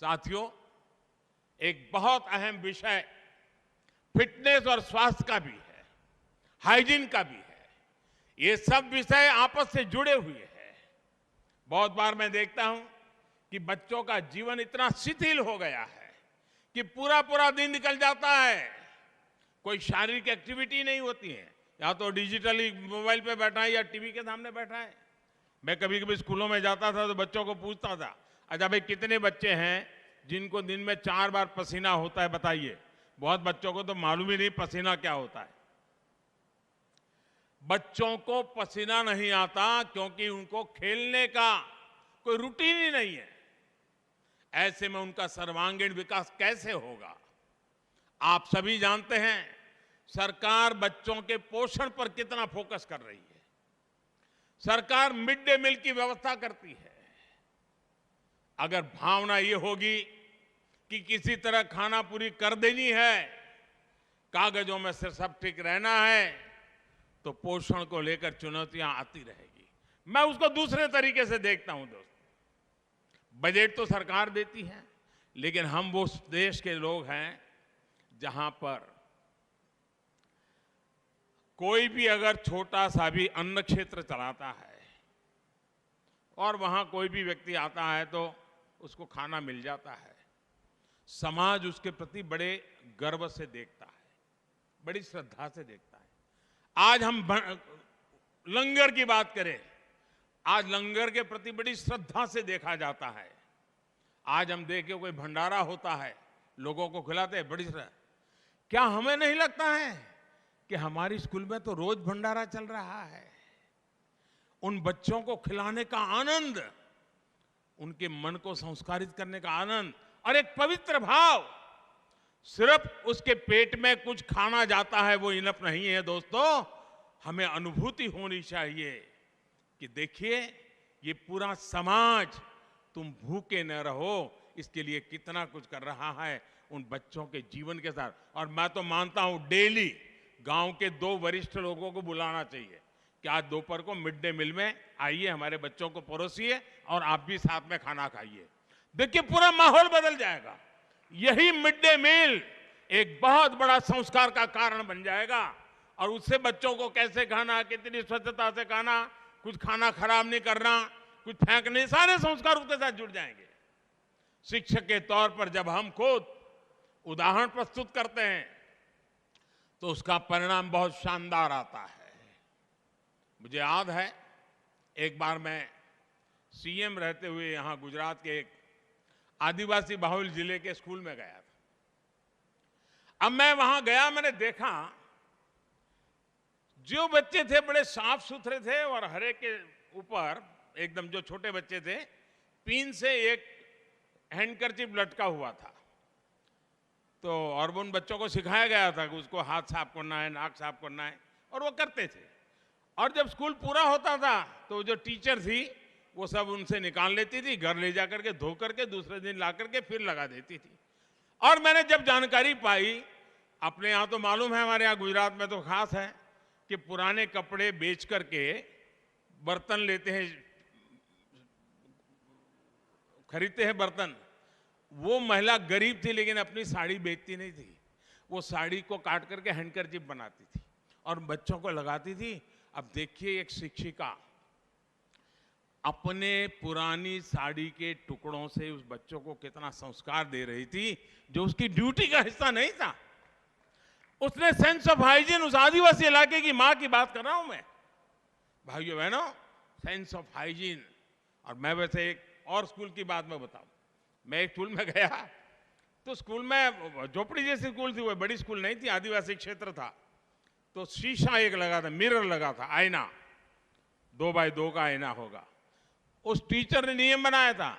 साथियों, एक बहुत अहम विषय फिटनेस और स्वास्थ्य का भी है, हाइजीन का भी है। ये सब विषय आपस से जुड़े हुए हैं। बहुत बार मैं देखता हूं कि बच्चों का जीवन इतना शिथिल हो गया है कि पूरा पूरा दिन निकल जाता है, कोई शारीरिक एक्टिविटी नहीं होती है, या तो डिजिटली मोबाइल पे बैठा है या टीवी के सामने बैठा है। मैं कभी कभी स्कूलों में जाता था तो बच्चों को पूछता था, अच्छा भाई कितने बच्चे हैं जिनको दिन में 4 बार पसीना होता है, बताइए। बहुत बच्चों को तो मालूम ही नहीं पसीना क्या होता है। बच्चों को पसीना नहीं आता क्योंकि उनको खेलने का कोई रूटीन ही नहीं है। ऐसे में उनका सर्वांगीण विकास कैसे होगा? आप सभी जानते हैं सरकार बच्चों के पोषण पर कितना फोकस कर रही है। सरकार मिड डे मील की व्यवस्था करती है। अगर भावना ये होगी कि किसी तरह खाना पूरी कर देनी है, कागजों में से सब ठीक रहना है, तो पोषण को लेकर चुनौतियां आती रहेगी। मैं उसको दूसरे तरीके से देखता हूं दोस्तों। बजट तो सरकार देती है, लेकिन हम वो देश के लोग हैं जहां पर कोई भी अगर छोटा सा भी अन्न क्षेत्र चलाता है और वहां कोई भी व्यक्ति आता है तो उसको खाना मिल जाता है, समाज उसके प्रति बड़े गर्व से देखता है, बड़ी श्रद्धा से देखता है। आज हम लंगर की बात करें, आज लंगर के प्रति बड़ी श्रद्धा से देखा जाता है। आज हम देखें कोई भंडारा होता है, लोगों को खिलाते हैं, बड़ी श्रद्धा। क्या हमें नहीं लगता है कि हमारी स्कूल में तो रोज भंडारा चल रहा है? उन बच्चों को खिलाने का आनंद, उनके मन को संस्कारित करने का आनंद और एक पवित्र भाव, सिर्फ उसके पेट में कुछ खाना जाता है वो इनफ नहीं है दोस्तों। हमें अनुभूति होनी चाहिए कि देखिए ये पूरा समाज, तुम भूखे न रहो, इसके लिए कितना कुछ कर रहा है उन बच्चों के जीवन के साथ। और मैं तो मानता हूं डेली गांव के 2 वरिष्ठ लोगों को बुलाना चाहिए कि आज दोपहर को मिड डे मील में आइए, हमारे बच्चों को परोसिए और आप भी साथ में खाना खाइए। देखिए पूरा माहौल बदल जाएगा। यही मिड डे मील एक बहुत बड़ा संस्कार का कारण बन जाएगा। और उससे बच्चों को कैसे खाना, कितनी स्वच्छता से खाना, कुछ खाना खराब नहीं करना, कुछ फेंकने, सारे संस्कार उसके साथ जुड़ जाएंगे। शिक्षक के तौर पर जब हम खुद उदाहरण प्रस्तुत करते हैं तो उसका परिणाम बहुत शानदार आता है। मुझे याद है एक बार मैं सीएम रहते हुए यहां गुजरात के एक आदिवासी बाहुल जिले के स्कूल में गया था। अब मैं वहां गया, मैंने देखा जो बच्चे थे बड़े साफ सुथरे थे और हर एक के ऊपर एकदम, जो छोटे बच्चे थे, पिन से एक हैंडकरचिप लटका हुआ था। तो और उन बच्चों को सिखाया गया था कि उसको हाथ साफ करना है, नाक साफ करना है, और वो करते थे। और जब स्कूल पूरा होता था तो जो टीचर थी वो सब उनसे निकाल लेती थी, घर ले जाकर के धो करके दूसरे दिन ला करके फिर लगा देती थी। और मैंने जब जानकारी पाई, अपने यहाँ तो मालूम है, हमारे यहाँ गुजरात में तो खास है कि पुराने कपड़े बेच करके बर्तन लेते हैं, खरीदते हैं बर्तन। वो महिला गरीब थी लेकिन अपनी साड़ी बेचती नहीं थी, वो साड़ी को काट करके हैंडकरचिप बनाती थी और बच्चों को लगाती थी। अब देखिए एक शिक्षिका अपने पुरानी साड़ी के टुकड़ों से उस बच्चों को कितना संस्कार दे रही थी, जो उसकी ड्यूटी का हिस्सा नहीं था। उसने सेंस ऑफ हाइजीन, उस आदिवासी इलाके की मां की बात कर रहा हूं मैं, भाइयों बहनों, सेंस ऑफ हाइजीन। और मैं वैसे एक और स्कूल की बात मैं बताऊं, मैं एक स्कूल में गया तो स्कूल में झोपड़ी जैसी स्कूल थी, वो बड़ी स्कूल नहीं थी, आदिवासी क्षेत्र था। तो शीशा एक लगा था, मिरर लगा था, आईना, 2 बाय 2 का आईना होगा। उस टीचर ने नियम बनाया था,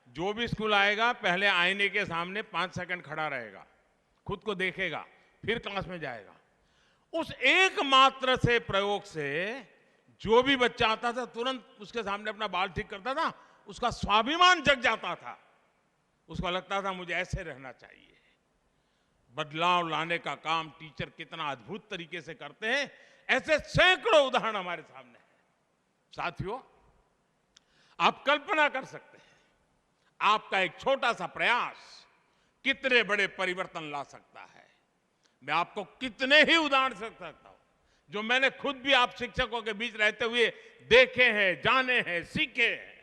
जो भी स्कूल आएगा पहले आईने के सामने 5 सेकंड खड़ा रहेगा, खुद को देखेगा, फिर क्लास में जाएगा। उस एकमात्र से प्रयोग से जो भी बच्चा आता था तुरंत उसके सामने अपना बाल ठीक करता था, उसका स्वाभिमान जग जाता था, उसको लगता था मुझे ऐसे रहना चाहिए। बदलाव लाने का काम टीचर कितना अद्भुत तरीके से करते हैं, ऐसे सैकड़ों उदाहरण हमारे सामने हैं। साथियों, आप कल्पना कर सकते हैं, आपका एक छोटा सा प्रयास कितने बड़े परिवर्तन ला सकता है। मैं आपको कितने ही उदाहरण दे सकता हूं जो मैंने खुद भी आप शिक्षकों के बीच रहते हुए देखे हैं, जाने हैं, सीखे हैं।